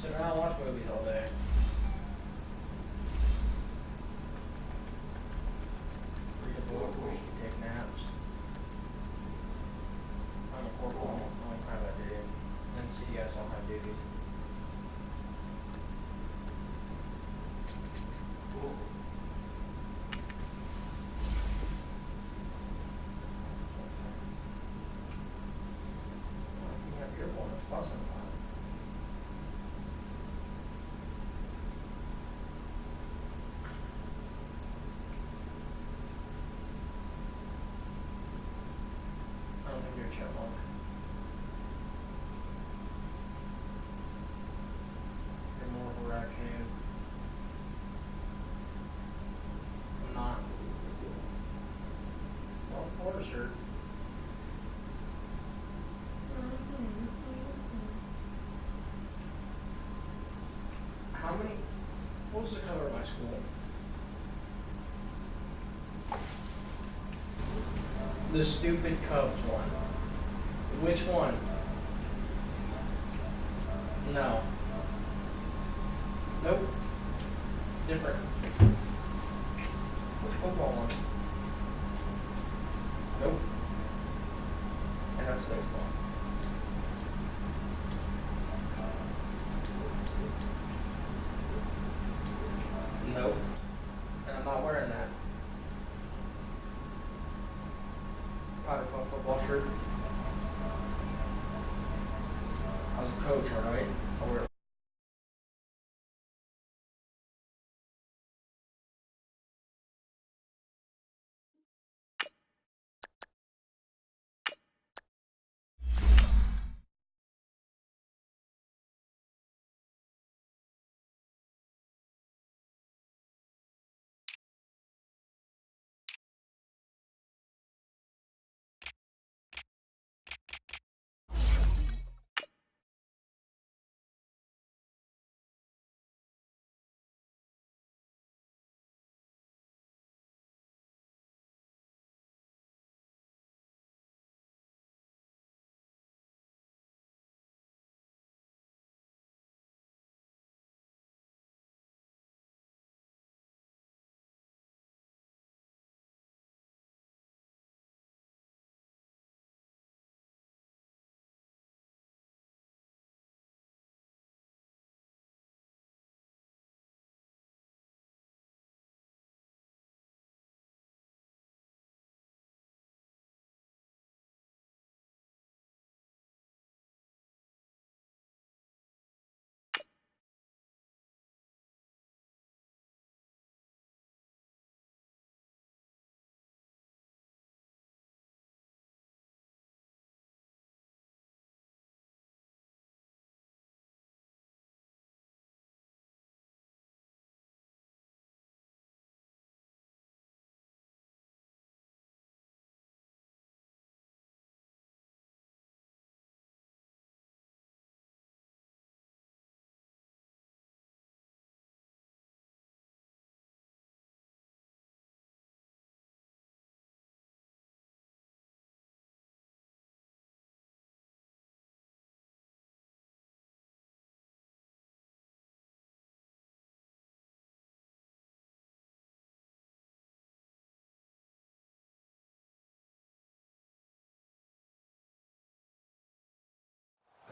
Sit around and watch movies all day. Read a book, take naps. I'm a corporal. I don't have that duty. And CDS don't have duties. You have your one that's fussing about it. I don't think you're a chipmunk. You're more of a raccoon. I'm not. It's all a quarter shirt. How many? What was the color of my school? The stupid Cubs one. Which one? No. Nope. Different. Which football one? Nope. And that's baseball. Nope. And I'm not wearing that. Powder puff football shirt. I was a coach, alright? I wear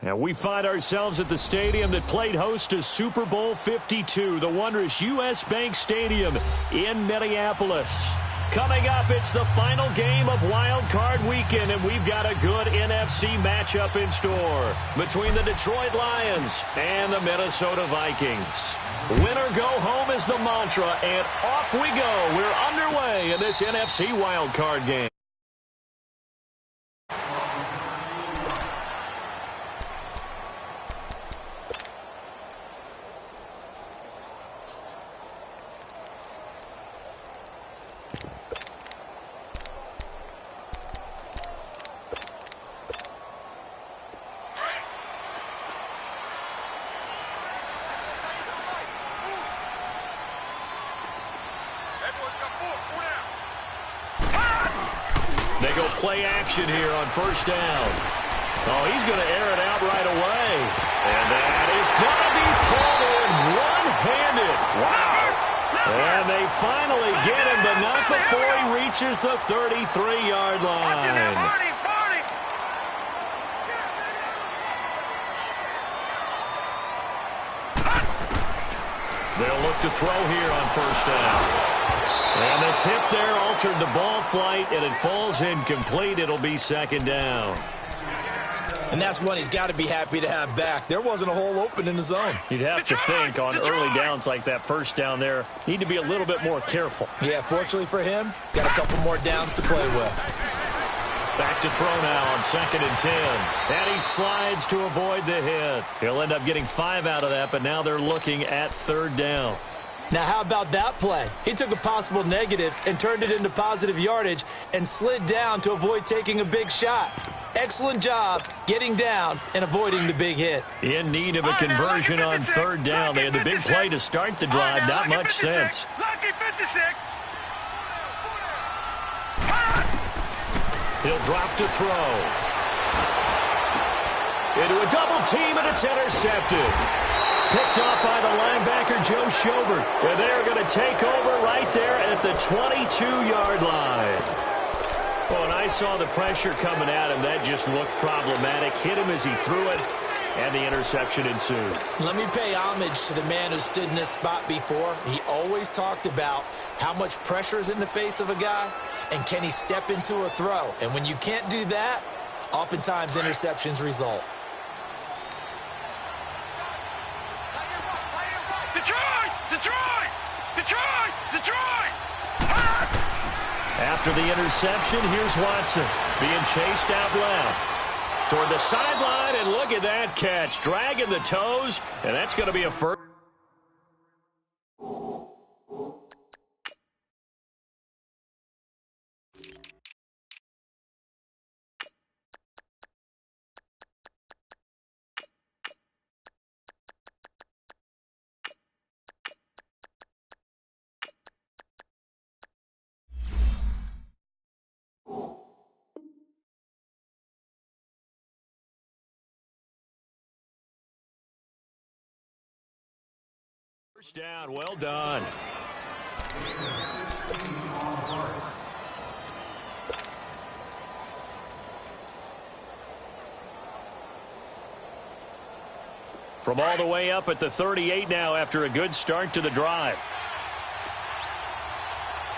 And we find ourselves at the stadium that played host to Super Bowl 52, the wondrous U.S. Bank Stadium in Minneapolis. Coming up, it's the final game of Wild Card Weekend, and we've got a good NFC matchup in store between the Detroit Lions and the Minnesota Vikings. Win or go home is the mantra, and off we go. We're underway in this NFC Wild Card game. They go play action here on first down. Oh, he's going to air it out right away. And that is going to be out before he reaches the 33-yard line. They'll look to throw here on first down. And the tip there altered the ball flight, and it falls incomplete. It'll be second down. And that's one he's got to be happy to have back. There wasn't a hole open in the zone. You'd have to think on early downs like that first down there, need to be a little bit more careful. Yeah, fortunately for him, got a couple more downs to play with. Back to throw now on 2nd and 10. And he slides to avoid the hit. He'll end up getting 5 out of that, but now they're looking at 3rd down. Now, how about that play? He took a possible negative and turned it into positive yardage and slid down to avoid taking a big shot. Excellent job getting down and avoiding the big hit. In need of a conversion on 3rd down. They had the big play to start the drive. Not much sense. Lucky 56. He'll drop to throw. Into a double team, and it's intercepted. Picked off by the linebacker, Joe Schobert. And they're going to take over right there at the 22-yard line. Oh, and I saw the pressure coming at him. That just looked problematic. Hit him as he threw it, and the interception ensued. Let me pay homage to the man who stood in this spot before. He always talked about how much pressure is in the face of a guy, and can he step into a throw. And when you can't do that, oftentimes interceptions result. Detroit! Detroit! Detroit! Detroit! After the interception, here's Watson being chased out left toward the sideline, and look at that catch, dragging the toes, and that's going to be a first. First down, well done. From all the way up at the 38 now after a good start to the drive.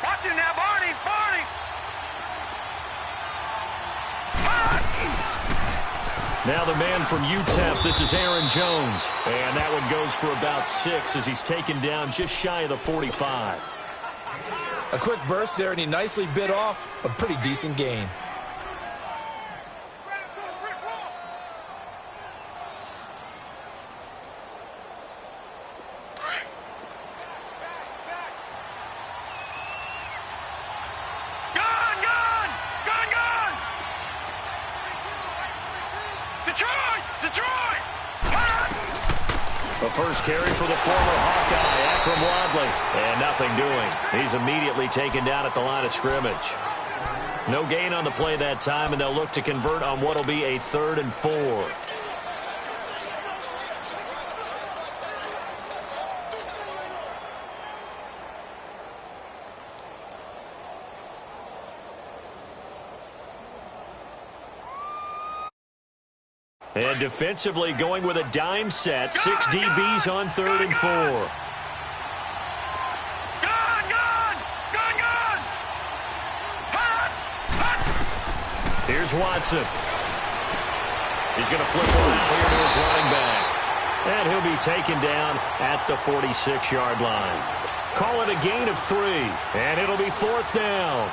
Watch it now, Barney! Barney! Now the man from UTEP, this is Aaron Jones. And that one goes for about 6 as he's taken down just shy of the 45. A quick burst there, and he nicely bit off a pretty decent gain. First carry for the former Hawkeye, Akram Wadley. And nothing doing. He's immediately taken down at the line of scrimmage. No gain on the play that time, and they'll look to convert on what will be a 3rd and 4. And defensively going with a dime set. 6 DBs on 3rd and 4. Here's Watson. He's going to flip over here to his running back. And he'll be taken down at the 46-yard line. Call it a gain of 3. And it'll be 4th down.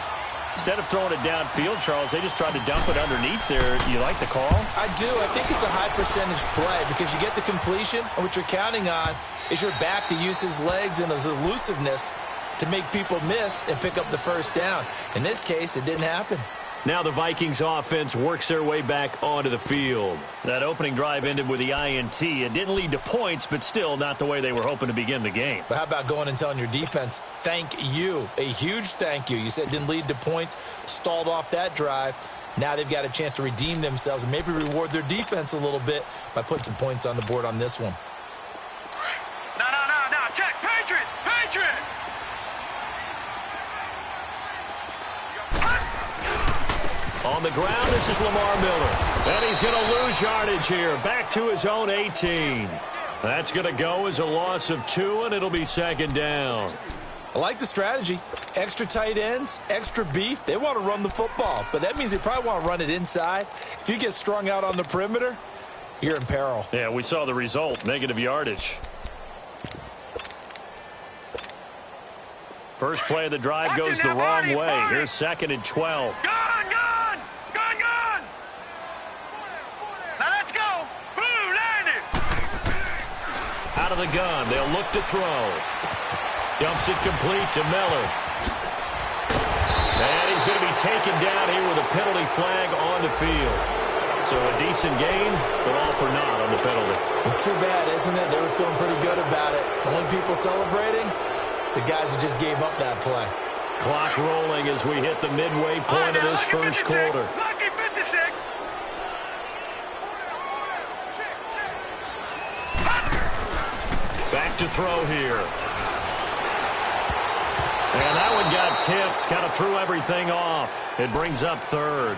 Instead of throwing it downfield, Charles, they just tried to dump it underneath there. You like the call? I do. I think it's a high percentage play because you get the completion, and what you're counting on is your back to use his legs and his elusiveness to make people miss and pick up the first down. In this case, it didn't happen. Now the Vikings offense works their way back onto the field. That opening drive ended with the INT. It didn't lead to points, but still not the way they were hoping to begin the game. But how about going and telling your defense, thank you, a huge thank you. You said it didn't lead to points, stalled off that drive. Now they've got a chance to redeem themselves and maybe reward their defense a little bit by putting some points on the board on this one. No, check, Patriot! On the ground, this is Lamar Miller. And he's going to lose yardage here. Back to his own 18. That's going to go as a loss of 2, and it'll be second down. I like the strategy. Extra tight ends, extra beef. They want to run the football, but that means they probably want to run it inside. If you get strung out on the perimeter, you're in peril. Yeah, we saw the result, negative yardage. First play of the drive goes the wrong way. Here's second and 12. Gun! Now let's go! Blue, land it! Out of the gun, they'll look to throw. Dumps it complete to Miller. And he's going to be taken down here with a penalty flag on the field. So a decent gain, but all for naught on the penalty. It's too bad, isn't it? They were feeling pretty good about it. The only people celebrating, the guys who just gave up that play. Clock rolling as we hit the midway point of this first quarter. Lucky 56. Back to throw here. And that one got tipped, kind of threw everything off. It brings up third.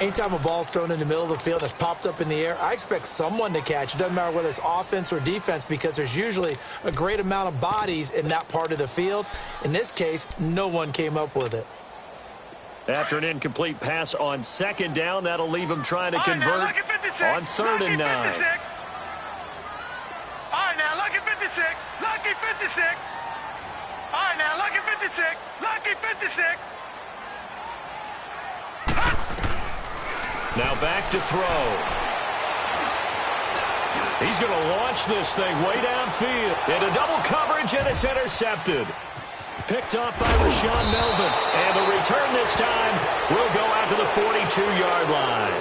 Anytime a ball's thrown in the middle of the field that's popped up in the air, I expect someone to catch. It doesn't matter whether it's offense or defense because there's usually a great amount of bodies in that part of the field. In this case, no one came up with it. After an incomplete pass on second down, that'll leave him trying to convert on third and 9. All right, now, lucky 56. Lucky 56. All right, now, lucky 56. Lucky 56. Now back to throw. He's going to launch this thing way downfield. Into double coverage, and it's intercepted. Picked off by Rashaan Melvin. And the return this time will go out to the 42-yard line.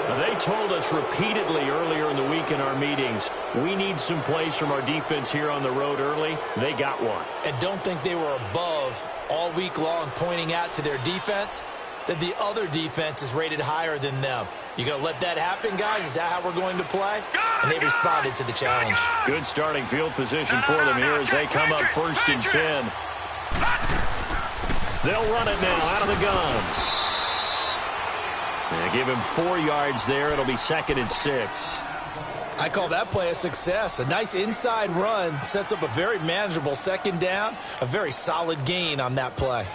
Now, they told us repeatedly earlier in the week in our meetings, we need some plays from our defense here on the road early. They got one. And don't think they were above all week long pointing out to their defense that the other defense is rated higher than them. You going to let that happen, guys? Is that how we're going to play? And they responded to the challenge. Good starting field position for them here as they come up first and 10. They'll run it now out of the gun. They give him 4 yards there. It'll be second and 6. I call that play a success. A nice inside run sets up a very manageable second down. A very solid gain on that play.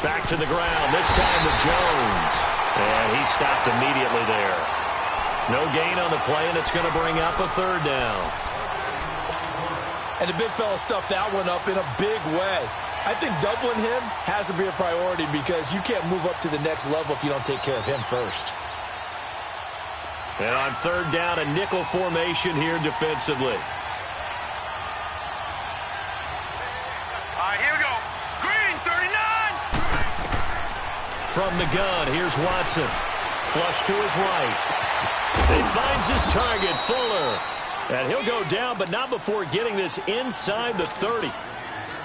Back to the ground, this time with Jones. And he stopped immediately there. No gain on the play, and it's going to bring up a third down. And the big fella stuffed that one up in a big way. I think doubling him has to be a priority because you can't move up to the next level if you don't take care of him first. And on third down, a nickel formation here defensively. From the gun, here's Watson. Flush to his right. He finds his target, Fuller. And he'll go down, but not before getting this inside the 30.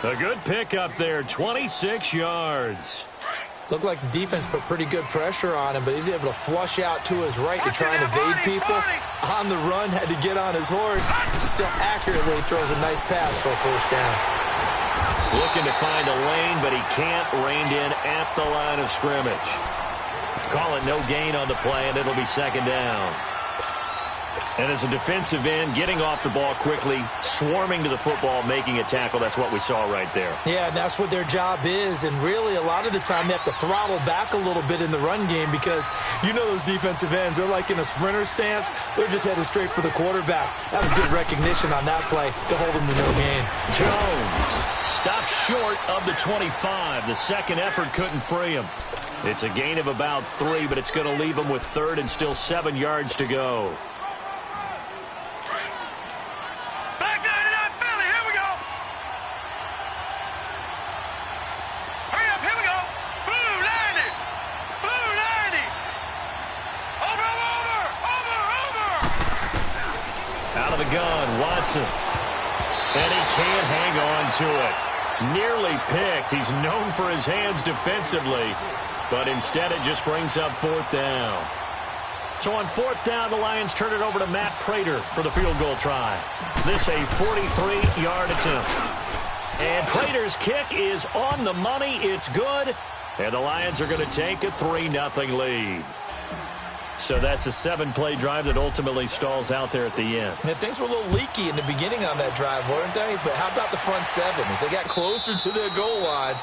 A good pickup there, 26 yards. Looked like the defense put pretty good pressure on him, but he's able to flush out to his right to try and evade people. On the run, had to get on his horse. Still accurately throws a nice pass for a first down. Looking to find a lane, but he can't. Reined in at the line of scrimmage. Call it no gain on the play, and it'll be second down. And as a defensive end, getting off the ball quickly, swarming to the football, making a tackle, that's what we saw right there. Yeah, and that's what their job is. And really, a lot of the time, they have to throttle back a little bit in the run game because you know those defensive ends, they're like in a sprinter stance. They're just headed straight for the quarterback. That was good recognition on that play to hold them to no gain. Jones stopped short of the 25. The second effort couldn't free him. It's a gain of about 3, but it's going to leave him with third and still 7 yards to go. Gun, Watson. And he can't hang on to it. Nearly picked. He's known for his hands defensively, but instead it just brings up 4th down. So on 4th down, the Lions turn it over to Matt Prater for the field goal try. This a 43-yard attempt. And Prater's kick is on the money. It's good. And the Lions are going to take a 3-0 lead. So that's a 7-play drive that ultimately stalls out there at the end. Yeah, things were a little leaky in the beginning on that drive, weren't they? But how about the front 7? As they got closer to their goal line,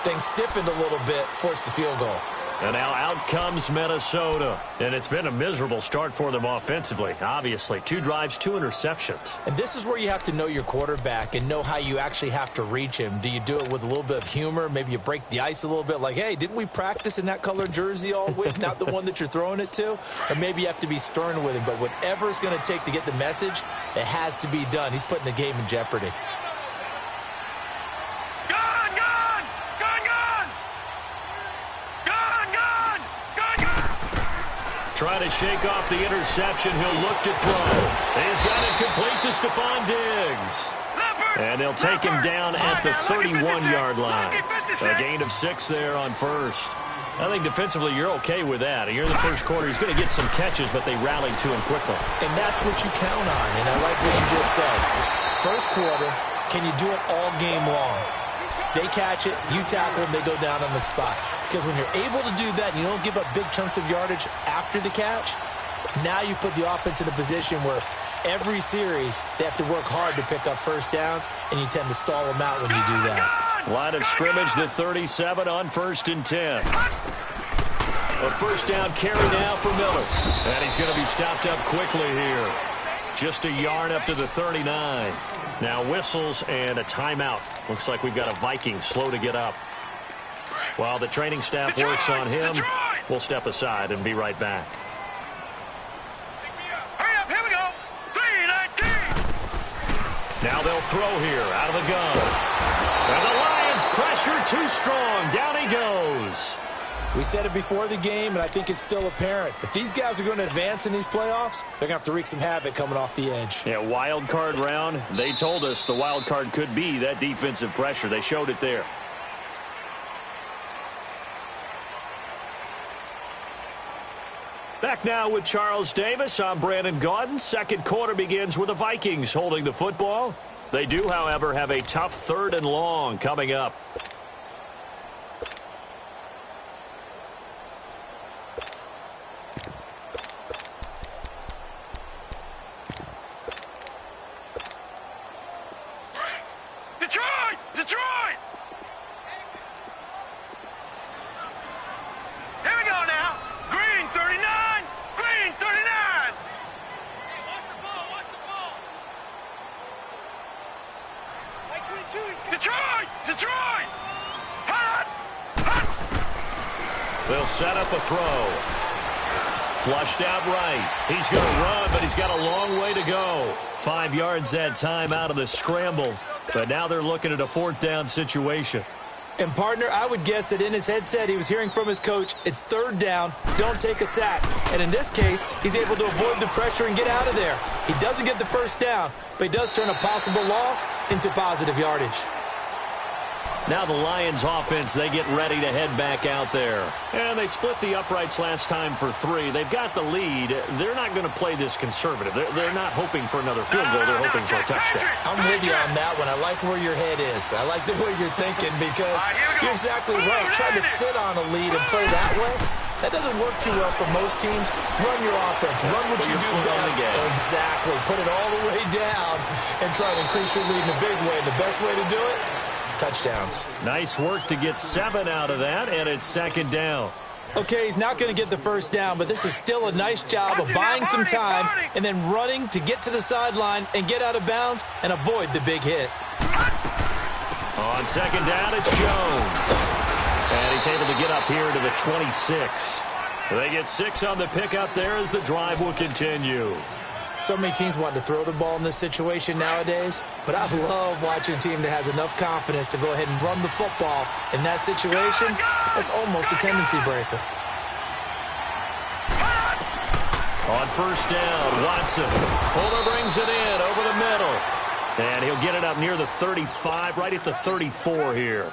things stiffened a little bit, forced the field goal. And now out comes Minnesota. And it's been a miserable start for them offensively. Obviously, 2 drives, 2 interceptions. And this is where you have to know your quarterback and know how you actually have to reach him. Do you do it with a little bit of humor? Maybe you break the ice a little bit like, hey, didn't we practice in that color jersey all week? Not the one that you're throwing it to? Or maybe you have to be stern with him. But whatever it's going to take to get the message, it has to be done. He's putting the game in jeopardy. Trying to shake off the interception. He'll look to throw. He's got it complete to Stephon Diggs. And they'll take him down at the 31-yard line. A gain of 6 there on first. I think defensively you're okay with that. You're in the first quarter. He's going to get some catches, but they rallied to him quickly. And that's what you count on. And I like what you just said. First quarter, can you do it all game long? They catch it, you tackle them, they go down on the spot. Because when you're able to do that and you don't give up big chunks of yardage after the catch, now you put the offense in a position where every series they have to work hard to pick up first downs, and you tend to stall them out when you do that. Line of scrimmage, the 37 on 1st and 10. A first down carry now for Miller. And he's going to be stopped up quickly here. Just a yard up to the 39. Now whistles and a timeout. Looks like we've got a Viking slow to get up. While the training staff works on him, we'll step aside and be right back. Hurry up, here we go. 3-19. Now they'll throw here out of the gun. And the Lions pressure too strong. Down he goes. We said it before the game, and I think it's still apparent. If these guys are going to advance in these playoffs, they're going to have to wreak some havoc coming off the edge. Yeah, wild card round. They told us the wild card could be that defensive pressure. They showed it there. Back now with Charles Davis. I'm Brandon Gaudin. Second quarter begins with the Vikings holding the football. They do, however, have a tough 3rd and long coming up. Detroit! Here we go now. Green 39. Green 39. Hey, watch the ball. Watch the ball. Like 22. Detroit! Hot! They'll set up a throw. Flushed out right. He's going to run, but he's got a long way to go. 5 yards that time out of the scramble. But now they're looking at a 4th down situation. And, partner, I would guess that in his headset he was hearing from his coach, it's 3rd down, don't take a sack. And in this case, he's able to avoid the pressure and get out of there. He doesn't get the first down, but he does turn a possible loss into positive yardage. Now the Lions offense, they get ready to head back out there. And they split the uprights last time for 3. They've got the lead. They're not going to play this conservative. They're not hoping for another field goal. They're hoping for a touchdown. I'm with you on that one. I like where your head is. I like the way you're thinking because you're exactly right. Trying to sit on a lead and play that way, that doesn't work too well for most teams. Run your offense. Run what you do best. Exactly. Put it all the way down and try to increase your lead in a big way. And the best way to do it, touchdowns. Nice work to get 7 out of that, and it's 2nd down. Okay, he's not going to get the first down, but this is still a nice job of buying some time and then running to get to the sideline and get out of bounds and avoid the big hit. On 2nd down, it's Jones. And he's able to get up here to the 26. They get 6 on the pickup there as the drive will continue. So many teams want to throw the ball in this situation nowadays, but I love watching a team that has enough confidence to go ahead and run the football. In that situation, it's almost a tendency breaker. On 1st down, Watson. Fuller brings it in over the middle. And he'll get it up near the 35, right at the 34 here.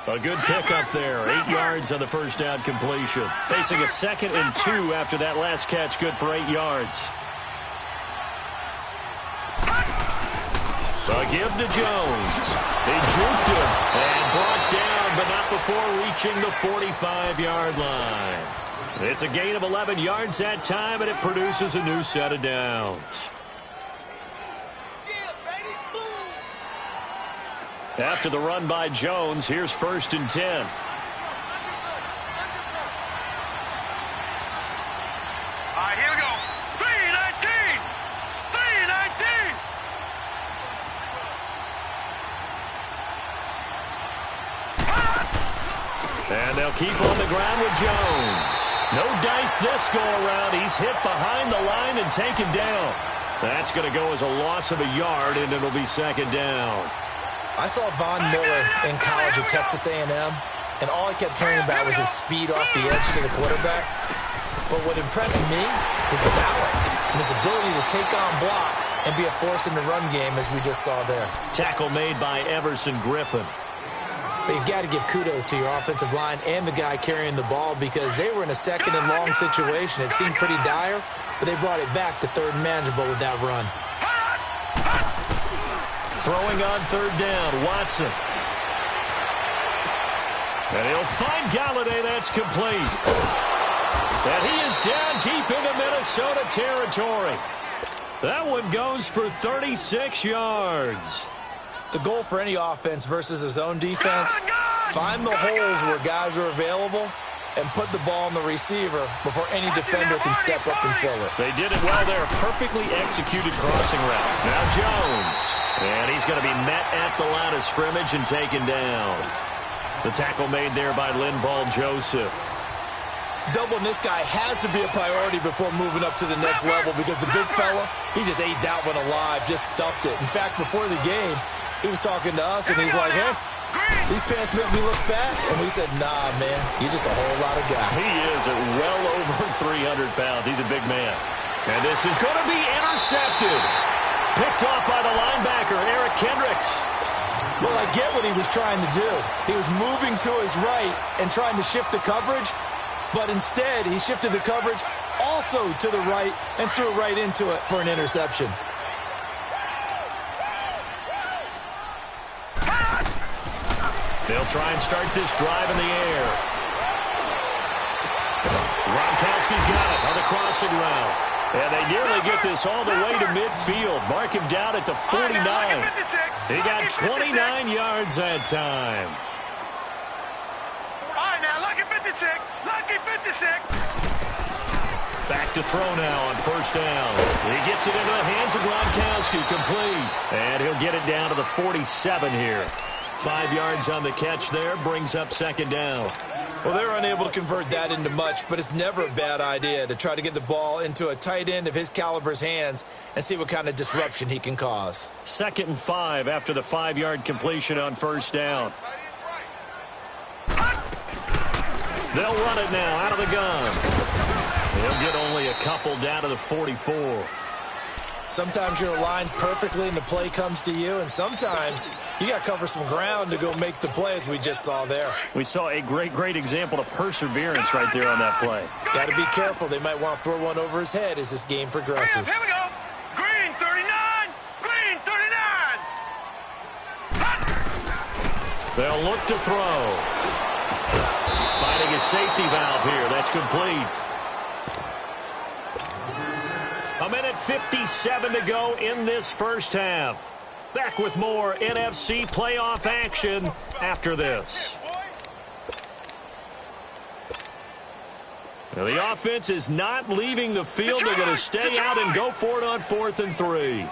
A good pickup there. 8 yards on the first down completion. Facing a 2nd and 2 after that last catch. Good for 8 yards. A give to Jones. He juked him and brought down, but not before reaching the 45-yard line. It's a gain of 11 yards that time, and it produces a new set of downs. After the run by Jones, here's 1st and 10. All right, here we go. 3-19. 3-19. And they'll keep on the ground with Jones. No dice this go-around. He's hit behind the line and taken down. That's going to go as a loss of a yard, and it'll be 2nd down. I saw Von Miller in college at Texas A&M, and all I kept hearing about was his speed off the edge to the quarterback. But what impressed me is the balance and his ability to take on blocks and be a force in the run game, as we just saw there. Tackle made by Everson Griffin. But you've got to give kudos to your offensive line and the guy carrying the ball, because they were in a 2nd and long situation. It seemed pretty dire, but they brought it back to 3rd and manageable with that run. Throwing on 3rd down, Watson. And he'll find Galladay. That's complete. And he is down deep into Minnesota territory. That one goes for 36 yards. The goal for any offense versus his own defense, find the holes where guys are available and put the ball on the receiver before any defender can step up and fill it. They did it well there. Perfectly executed crossing route. Now Jones. And he's going to be met at the line of scrimmage and taken down. The tackle made there by Linval Joseph. Doubling this guy has to be a priority before moving up to the next level, because the big fella, he just ate that one alive, just stuffed it. In fact, before the game, he was talking to us, and he's like, hey, these pants make me look fat. And we said, nah, man, you're just a whole lot of guy. He is at well over 300 pounds. He's a big man. And this is going to be intercepted. Picked off by the linebacker, Eric Kendricks. Well, I get what he was trying to do. He was moving to his right and trying to shift the coverage, but instead he shifted the coverage also to the right and threw right into it for an interception. They'll try and start this drive in the air. Gronkowski's got it on the crossing route. And they nearly get this all the way to midfield. Mark him down at the 49. He got 29 yards that time. All right, now, lucky 56. Lucky 56. Back to throw now on 1st down. He gets it into the hands of Gronkowski, complete. And he'll get it down to the 47 here. 5 yards on the catch there, brings up 2nd down. Well, they're unable to convert that into much, but it's never a bad idea to try to get the ball into a tight end of his caliber's hands and see what kind of disruption he can cause. 2nd and 5 after the 5-yard completion on 1st down. They'll run it now out of the gun. He'll get only a couple down to the 44. Sometimes you're aligned perfectly and the play comes to you, and sometimes you got to cover some ground to go make the play, as we just saw there. We saw a great example of perseverance right there on that play. Got to be careful. They might want to throw one over his head as this game progresses. Here we go. Green 39. Green 39. They'll look to throw. Finding a safety valve here. That's complete. A minute 57 to go in this first half. Back with more NFC playoff action after this. Now, the offense is not leaving the field. They're going to stay out and go for it on 4th and 3.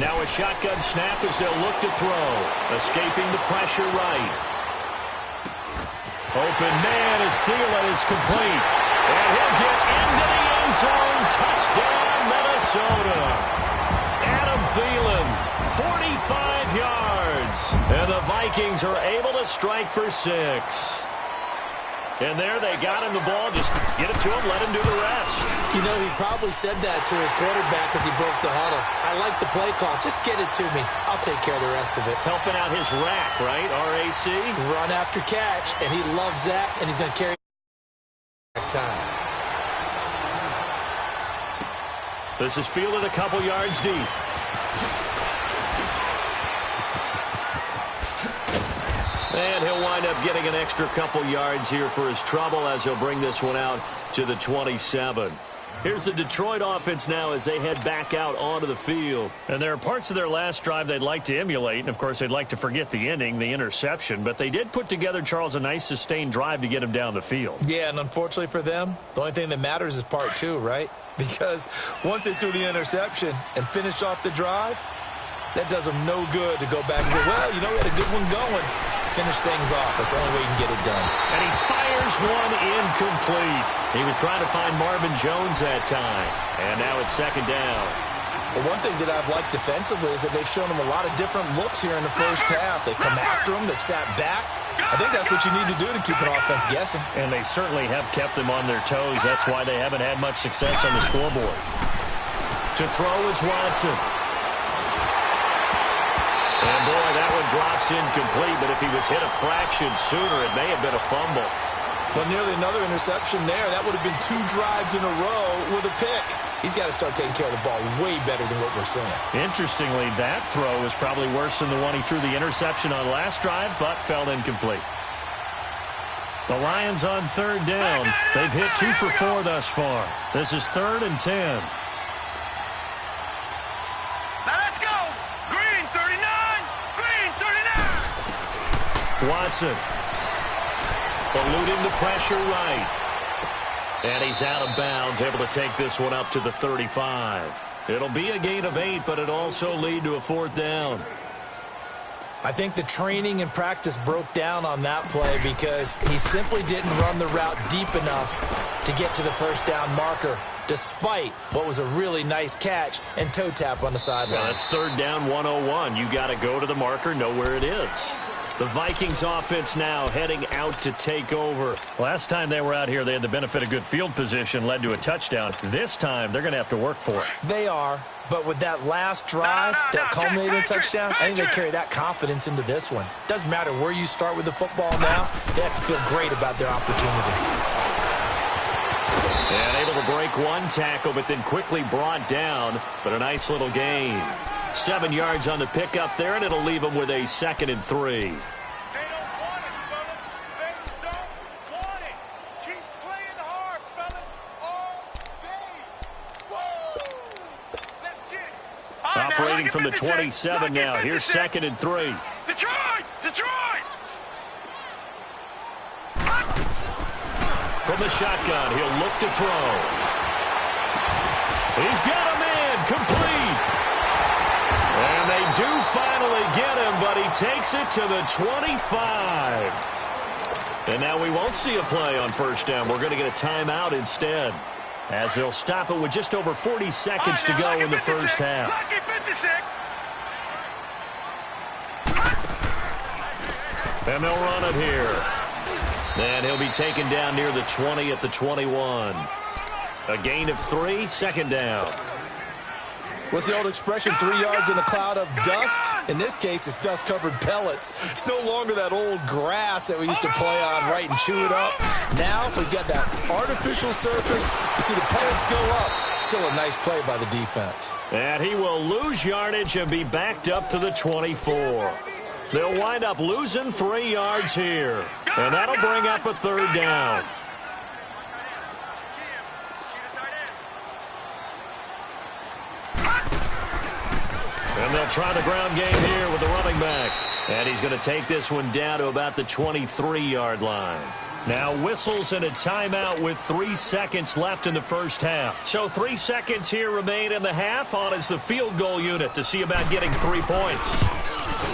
Now a shotgun snap as they'll look to throw. Escaping the pressure right. Open man as Thielen is complete. And he'll get into the end zone. Touchdown, Minnesota. Adam Thielen, 45 yards. And the Vikings are able to strike for 6. And there they got him the ball. Just get it to him, let him do the rest. You know, he probably said that to his quarterback as he broke the huddle. I like the play call. Just get it to me. I'll take care of the rest of it. Helping out his rack, right? RAC. Run after catch, and he loves that, and he's going to carry time. This is fielded a couple yards deep. And he'll wind up getting an extra couple yards here for his trouble as he'll bring this one out to the 27. Here's the Detroit offense now as they head back out onto the field. And there are parts of their last drive they'd like to emulate. And, of course, they'd like to forget the ending, the interception. But they did put together, Charles, a nice sustained drive to get him down the field. Yeah, and unfortunately for them, the only thing that matters is part two, right? Because once they threw the interception and finished off the drive, that does them no good to go back and say, well, you know, we had a good one going. Finish things off. That's the only way you can get it done. And he fires one incomplete. He was trying to find Marvin Jones that time. And now it's second down. Well, one thing that I've liked defensively is that they've shown him a lot of different looks here in the first half. They've come after him. They've sat back. I think that's what you need to do to keep an offense guessing. And they certainly have kept them on their toes. That's why they haven't had much success on the scoreboard. To throw is Watson. And, boy, that one drops incomplete, but if he was hit a fraction sooner, it may have been a fumble. Well, nearly another interception there. That would have been 2 drives in a row with a pick. He's got to start taking care of the ball way better than what we're seeing. Interestingly, that throw is probably worse than the one he threw the interception on last drive, but fell incomplete. The Lions on third down. They've hit 2 for 4 thus far. This is 3rd and 10. Watson eluding the pressure right. And he's out of bounds, able to take this one up to the 35. It'll be a gain of 8, but it'll also lead to a 4th down. I think the training and practice broke down on that play because he simply didn't run the route deep enough to get to the first down marker, despite what was a really nice catch and toe tap on the sideline. Well, that's 3rd down 101. You got to go to the marker, know where it is. The Vikings offense now heading out to take over. Last time they were out here, they had the benefit of good field position, led to a touchdown. This time, they're going to have to work for it. They are, but with that last drive, that culminating touchdown, I think they carry that confidence into this one. Doesn't matter where you start with the football now, they have to feel great about their opportunity. And able to break one tackle, but then quickly brought down, but a nice little gain. 7 yards on the pickup there, and it'll leave them with a 2nd and 3. They don't want it, fellas. They don't want it. Keep playing hard, fellas, all day. Whoa! Let's get it. Operating from the 27 now. Here's 2nd and 3. Detroit! Detroit! From the shotgun, he'll look to throw. He's got a man, complete. And they do finally get him, but he takes it to the 25. And now we won't see a play on first down. We're going to get a timeout instead, as they'll stop it with just over 40 seconds to go in the first half. Lucky 56. And they'll run it here. And he'll be taken down near the 20 at the 21. A gain of 3, 2nd down. What's the old expression, 3 yards in a cloud of dust? In this case, it's dust-covered pellets. It's no longer that old grass that we used to play on, right, and chew it up. Now we've got that artificial surface. You see the pellets go up. Still a nice play by the defense. And he will lose yardage and be backed up to the 24. They'll wind up losing 3 yards here. And that'll bring up a 3rd down. And they'll try the ground game here with the running back. And he's going to take this one down to about the 23-yard line. Now whistles and a timeout with 3 seconds left in the first half. So 3 seconds here remain in the half. On is the field goal unit to see about getting 3 points.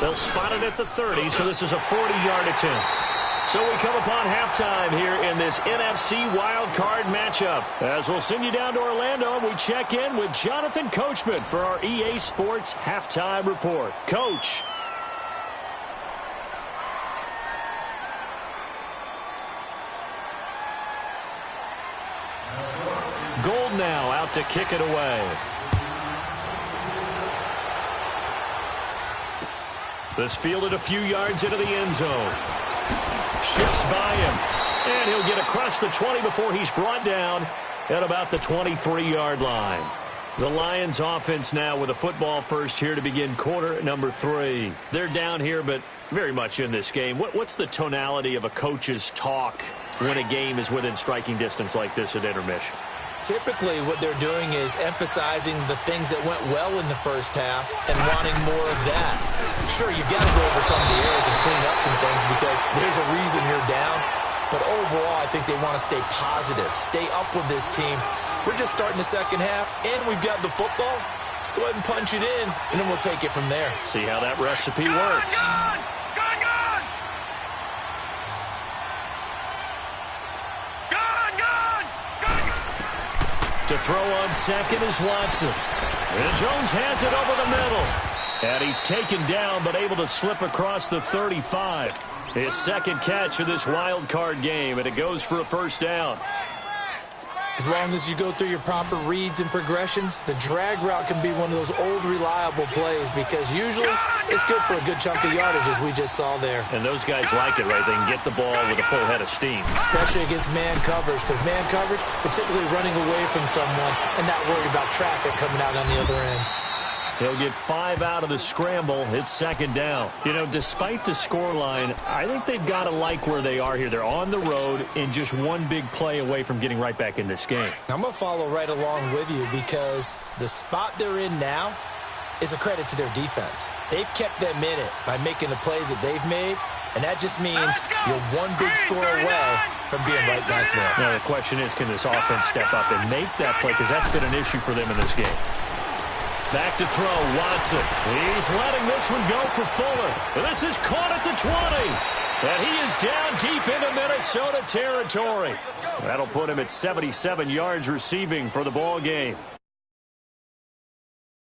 They'll spot it at the 30, so this is a 40-yard attempt. So we come upon halftime here in this NFC Wild Card matchup. As we'll send you down to Orlando, we check in with Jonathan Coachman for our EA Sports Halftime Report. Coach. to kick it away. This fielded a few yards into the end zone. Shifts by him. And he'll get across the 20 before he's brought down at about the 23-yard line. The Lions offense now with a football first here to begin quarter number 3. They're down here, but very much in this game. What's the tonality of a coach's talk when a game is within striking distance like this at intermission? Typically, what they're doing is emphasizing the things that went well in the first half and wanting more of that. Sure, you've got to go over some of the errors and clean up some things because there's a reason you're down. But overall, I think they want to stay positive, stay up with this team. We're just starting the second half, and we've got the football. Let's go ahead and punch it in, and then we'll take it from there. See how that recipe works. To throw on second is Watson. And Jones has it over the middle. And he's taken down, but able to slip across the 35. His second catch of this wild card game, and it goes for a first down. As long as you go through your proper reads and progressions, the drag route can be one of those old reliable plays because usually it's good for a good chunk of yardage, as we just saw there. And those guys like it, right? They can get the ball with a full head of steam. Especially against man coverage, because man coverage, particularly running away from someone and not worried about traffic coming out on the other end. He'll get 5 out of the scramble. It's second down. You know, despite the scoreline, I think they've got to like where they are here. They're on the road and just one big play away from getting right back in this game. I'm going to follow right along with you because the spot they're in now is a credit to their defense. They've kept them in it by making the plays that they've made, and that just means you're one big score away from being right back there. Now, the question is, can this offense step up and make that play? Because that's been an issue for them in this game. Back to throw, Watson. He's letting this one go for Fuller. This is caught at the 20. And he is down deep into Minnesota territory. That'll put him at 77 yards receiving for the ball game.